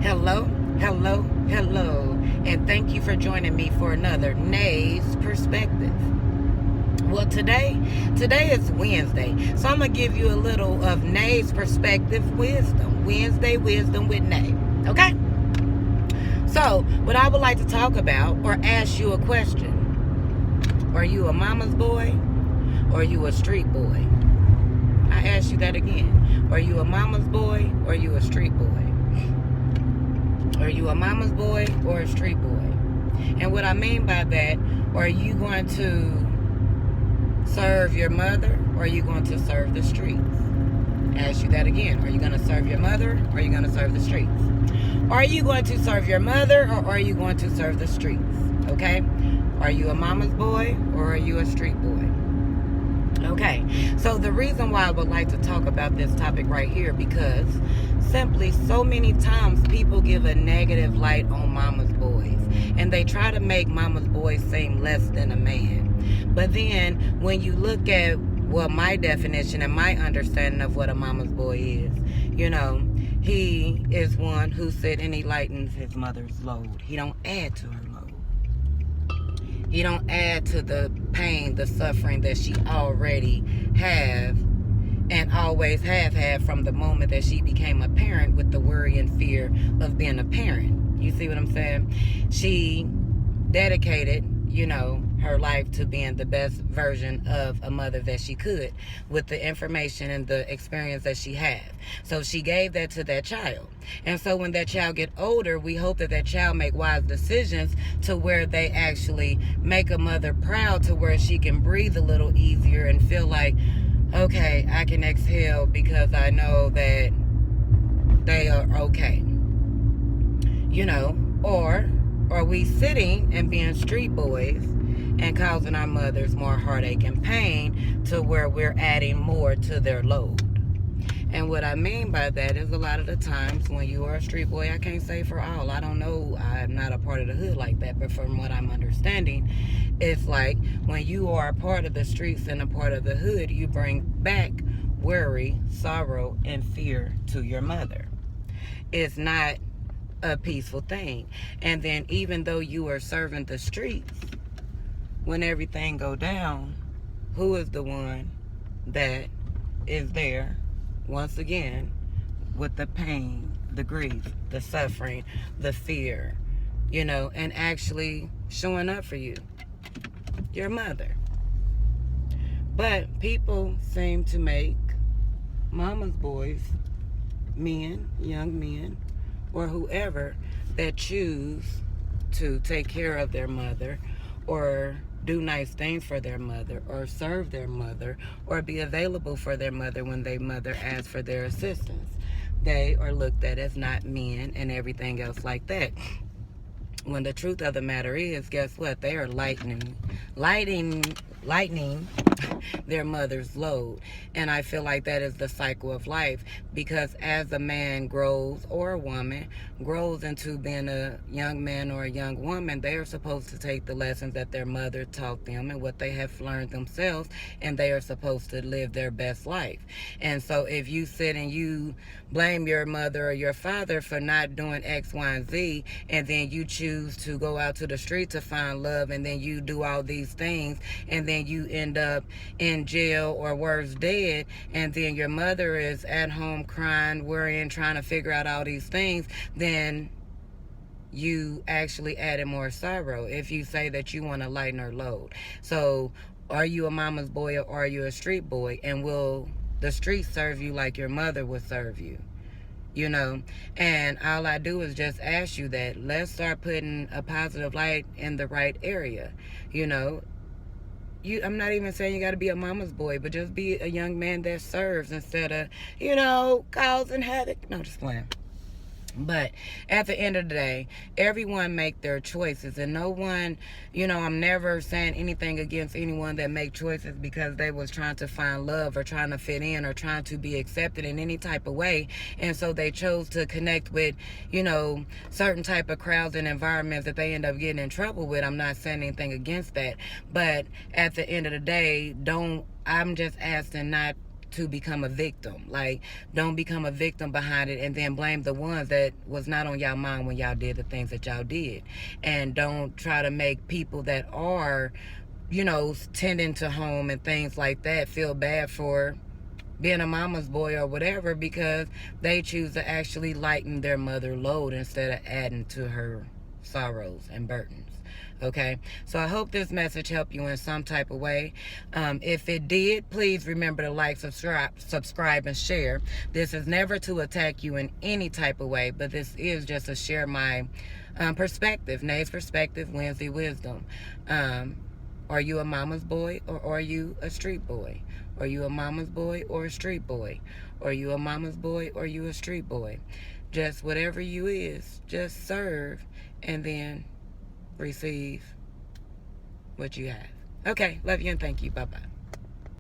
Hello, hello, hello, and thank you for joining me for another Nay's Perspective. Well, today is Wednesday, so I'm gonna give you a little of Nay's Perspective wisdom. Wednesday wisdom with Nay. Okay. So, what I would like to talk about or ask you a question: are you a mama's boy or are you a street boy? I ask you that again: are you a mama's boy or are you a street boy? Are you a mama's boy or a street boy? And what I mean by that, are you going to serve your mother or are you going to serve the streets? Ask you that again. Are you going to serve your mother or are you going to serve the streets? Are you going to serve your mother or are you going to serve the streets? Okay? Are you a mama's boy or are you a street boy? Okay, so the reason why I would like to talk about this topic right here, because simply so many times people give a negative light on mama's boys, and they try to make mama's boys seem less than a man. But then when you look at my definition and my understanding of what a mama's boy is, he is one who sit and he lightens his mother's load. He don't add to her load. You don't add to the pain, the suffering that she already have and always have had from the moment that she became a parent, with the worry and fear of being a parent. You see what I'm saying? She dedicated, her life to being the best version of a mother that she could with the information and the experience that she had. So she gave that to that child. And so when that child get older, we hope that that child make wise decisions to where they actually make a mother proud, to where she can breathe a little easier and feel like, okay, I can exhale because I know that they are okay. Or are we sitting and being street boys and causing our mothers more heartache and pain to where we're adding more to their load? And what I mean by that is, a lot of the times when you are a street boy, I can't say for all, I don't know, I'm not a part of the hood like that, but from what I'm understanding, it's like when you are a part of the streets and a part of the hood, you bring back worry, sorrow, and fear to your mother. It's not a peaceful thing. And then even though you are serving the streets, when everything go down, who is the one that is there once again with the pain, the grief, the suffering, the fear, and actually showing up for you? Your mother. But people seem to make mama's boys, men, young men, or whoever that choose to take care of their mother or do nice things for their mother or serve their mother or be available for their mother when their mother asks for their assistance. They are looked at as not men and everything else like that. When the truth of the matter is, guess what? They are lightening their mother's load. And I feel like that is the cycle of life, because as a man grows, or a woman grows into being a young man or a young woman, they are supposed to take the lessons that their mother taught them and what they have learned themselves, and they are supposed to live their best life. And so if you sit and you blame your mother or your father for not doing X, Y, and Z, and then you choose to go out to the street to find love, and then you do all these things, and then you end up in jail or worse, dead, and then your mother is at home crying, worrying, trying to figure out all these things, then you actually added more sorrow if you say that you want to lighten her load. So are you a mama's boy or are you a street boy? And will the street serve you like your mother would serve you? And all I do is just ask you that. Let's start putting a positive light in the right area. I'm not even saying you got to be a mama's boy, but just be a young man that serves instead of, causing havoc. No, just playing. But at the end of the day, everyone make their choices, and no one, I'm never saying anything against anyone that make choices because they was trying to find love or trying to fit in or trying to be accepted in any type of way, and so they chose to connect with, certain type of crowds and environments that they end up getting in trouble with. I'm not saying anything against that, but at the end of the day, I'm just asking not to become a victim. Like, don't become a victim behind it and then blame the ones that was not on y'all mind when y'all did the things that y'all did. And don't try to make people that are, you know, tending to home and things like that feel bad for being a mama's boy or whatever, because they choose to actually lighten their mother load instead of adding to her sorrows and burdens. Okay, so I hope this message helped you in some type of way. If it did, please remember to like, subscribe, and share. This is never to attack you in any type of way, but this is just to share my perspective. Nay's perspective, Wednesday wisdom. Are you a mama's boy, or are you a street boy? Are you a mama's boy or a street boy? Are you a mama's boy or you a street boy? Just whatever you is, just serve and then receive what you have. Okay, love you and thank you. Bye-bye.